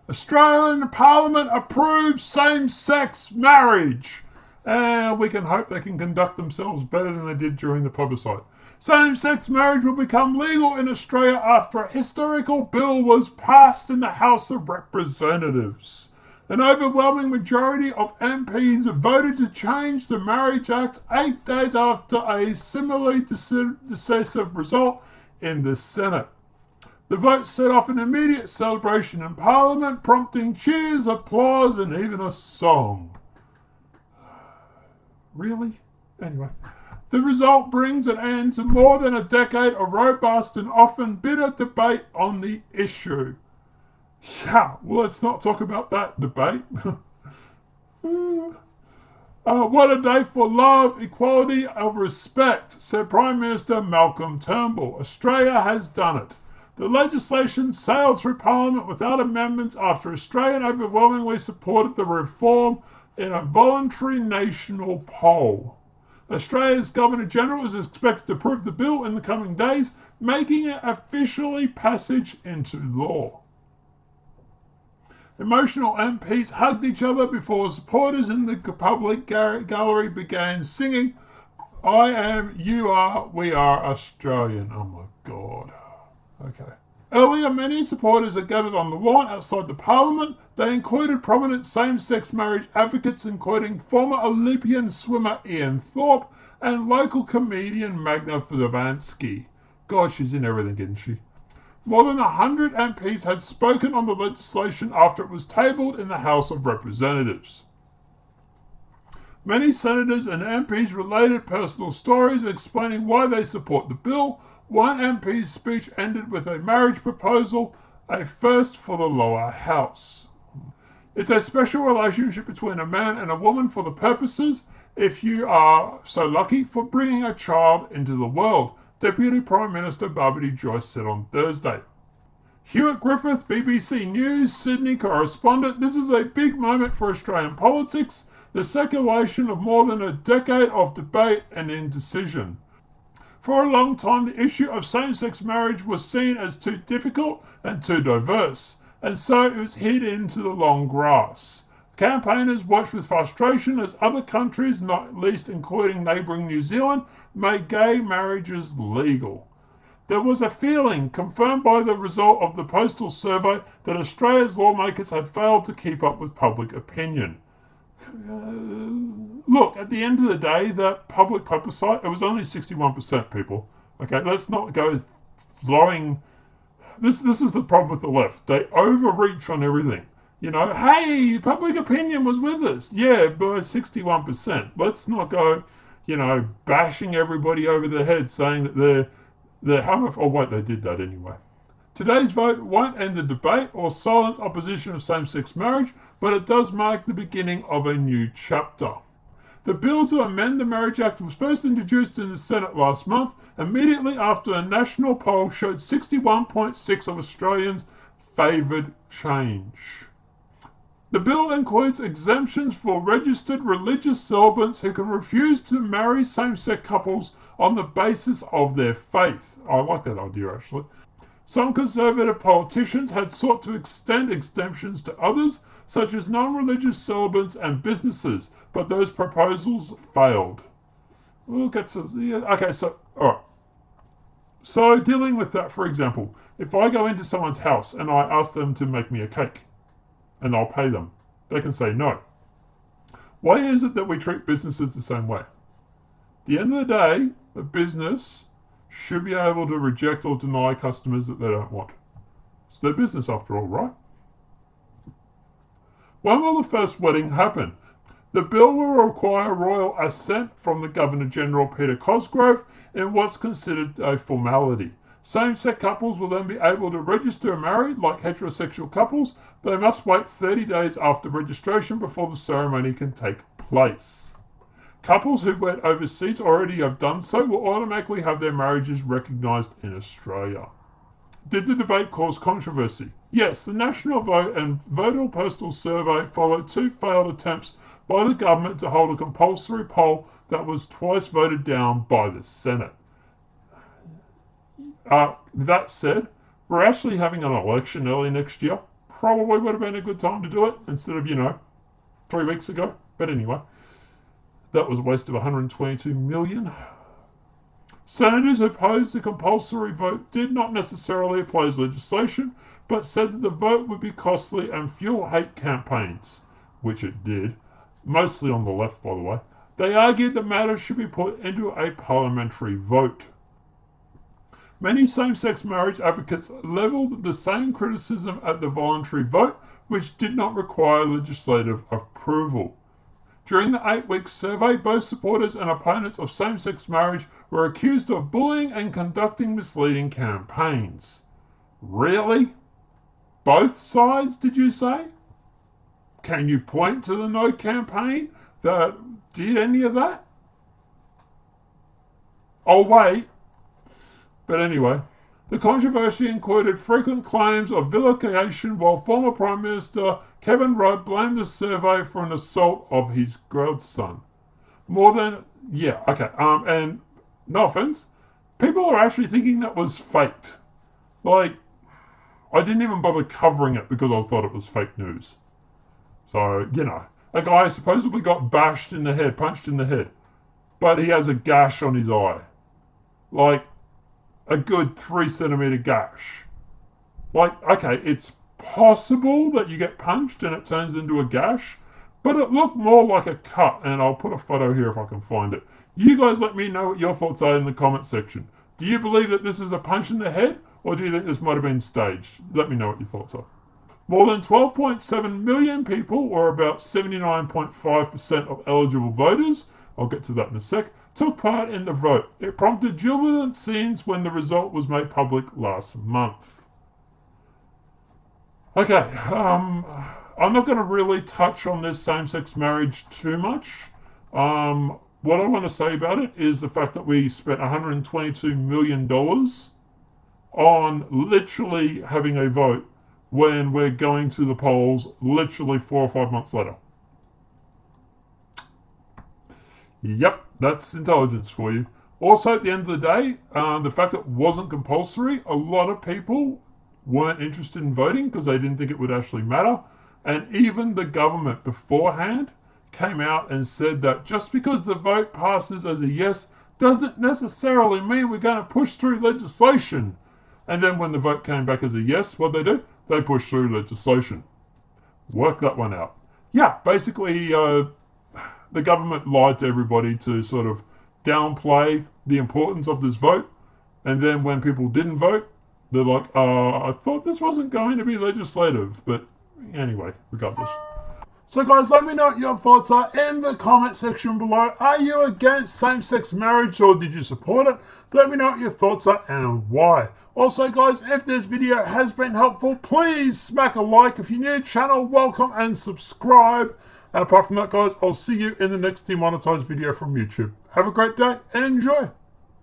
Australian Parliament approves same-sex marriage. And we can hope they can conduct themselves better than they did during the plebiscite. Same-sex marriage will become legal in Australia after a historical bill was passed in the House of Representatives. An overwhelming majority of MPs voted to change the Marriage Act 8 days after a similarly decisive result in the Senate. The vote set off an immediate celebration in Parliament, prompting cheers, applause, and even a song. Really? Anyway. The result brings an end to more than a decade of robust and often bitter debate on the issue. Yeah, well, let's not talk about that debate. What a day for love, equality, and respect, said Prime Minister Malcolm Turnbull. Australia has done it. The legislation sailed through Parliament without amendments after Australia overwhelmingly supported the reform in a voluntary national poll. Australia's Governor-General is expected to approve the bill in the coming days, making it officially passage into law. Emotional MPs hugged each other before supporters in the public gallery began singing, "I am, you are, we are Australian." Oh my God. Okay. Earlier, many supporters had gathered on the lawn outside the Parliament. They included prominent same-sex marriage advocates, including former Olympian swimmer Ian Thorpe and local comedian Magna Flavansky. God, she's in everything, isn't she? More than 100 MPs had spoken on the legislation after it was tabled in the House of Representatives. Many senators and MPs related personal stories explaining why they support the bill. One MP's speech ended with a marriage proposal, a first for the lower house. It's a special relationship between a man and a woman for the purposes, if you are so lucky, for bringing a child into the world, Deputy Prime Minister Barbara Joyce said on Thursday. Hewitt Griffith, BBC News, Sydney correspondent. This is a big moment for Australian politics, the circulation of more than a decade of debate and indecision. For a long time, the issue of same-sex marriage was seen as too difficult and too diverse, and so it was hid into the long grass. Campaigners watched with frustration as other countries, not least including neighbouring New Zealand, made gay marriages legal. There was a feeling, confirmed by the result of the postal survey, that Australia's lawmakers had failed to keep up with public opinion. Look, at the end of the day, that public plebiscite, it was only 61% people. Okay, let's not go flowing. This is the problem with the left. They overreach on everything. You know, hey, public opinion was with us. Yeah, by 61%. Let's not go, bashing everybody over the head saying that they're homophobic. Oh, wait, they did that anyway. Today's vote won't end the debate or silence opposition of same-sex marriage, but it does mark the beginning of a new chapter. The bill to amend the Marriage Act was first introduced in the Senate last month, immediately after a national poll showed 61.6% of Australians favoured change. The bill includes exemptions for registered religious celibates who can refuse to marry same-sex couples on the basis of their faith. I like that idea, actually. Some conservative politicians had sought to extend exemptions to others, such as non-religious celibates and businesses, but those proposals failed. We'll get to... Okay, so... Alright. So, dealing with that, for example, if I go into someone's house and I ask them to make me a cake, and I'll pay them, they can say no. Why is it that we treat businesses the same way? At the end of the day, a business should be able to reject or deny customers that they don't want. It's their business after all, right? When will the first wedding happen? The bill will require royal assent from the Governor-General Peter Cosgrove in what's considered a formality. Same-sex couples will then be able to register married like heterosexual couples, but they must wait 30 days after registration before the ceremony can take place. Couples who wed overseas already have done so will automatically have their marriages recognised in Australia. Did the debate cause controversy? Yes, the National Vote and Voter Postal Survey followed two failed attempts by the government to hold a compulsory poll that was twice voted down by the Senate. That said, we're actually having an election early next year. probably would have been a good time to do it instead of, 3 weeks ago. But anyway, that was a waste of $122 million. Senators who opposed the compulsory vote did not necessarily oppose legislation, but said that the vote would be costly and fuel hate campaigns, which it did, mostly on the left, by the way. They argued that matters should be put into a parliamentary vote. Many same-sex marriage advocates levelled the same criticism at the voluntary vote, which did not require legislative approval. During the 8-week survey, both supporters and opponents of same-sex marriage were accused of bullying and conducting misleading campaigns. Really? Both sides, did you say? Can you point to the No campaign that did any of that? Oh, wait. But anyway, the controversy included frequent claims of vilification, while former Prime Minister Kevin Rudd blamed the survey for an assault of his grandson. And no offense, people are actually thinking that was faked. Like, I didn't even bother covering it because I thought it was fake news. So, a guy supposedly got punched in the head, but he has a gash on his eye. Like, a good 3 centimeter gash. Like, okay, it's possible that you get punched and it turns into a gash, but it looked more like a cut, and I'll put a photo here if I can find it. You guys let me know what your thoughts are in the comment section. Do you believe that this is a punch in the head, or do you think this might have been staged? Let me know what your thoughts are. More than 12.7 million people, or about 79.5% of eligible voters, I'll get to that in a sec, took part in the vote. It prompted jubilant scenes when the result was made public last month. Okay, I'm not going to really touch on this same-sex marriage too much. What I want to say about it is the fact that we spent $122 million on literally having a vote when we're going to the polls literally 4 or 5 months later. Yep, that's intelligence for you. Also, at the end of the day, the fact that it wasn't compulsory, a lot of people weren't interested in voting because they didn't think it would actually matter. And even the government beforehand came out and said that just because the vote passes as a yes doesn't necessarily mean we're going to push through legislation. And then when the vote came back as a yes, what they do? They push through legislation. Work that one out. Yeah, basically, the government lied to everybody to sort of downplay the importance of this vote. And then when people didn't vote, they're like, I thought this wasn't going to be legislative. But anyway, regardless. So guys, let me know what your thoughts are in the comment section below. Are you against same-sex marriage, or did you support it? Let me know what your thoughts are and why. Also guys, if this video has been helpful, please smack a like. If you're new to the channel, welcome and subscribe. And apart from that guys, I'll see you in the next demonetized video from YouTube. Have a great day and enjoy.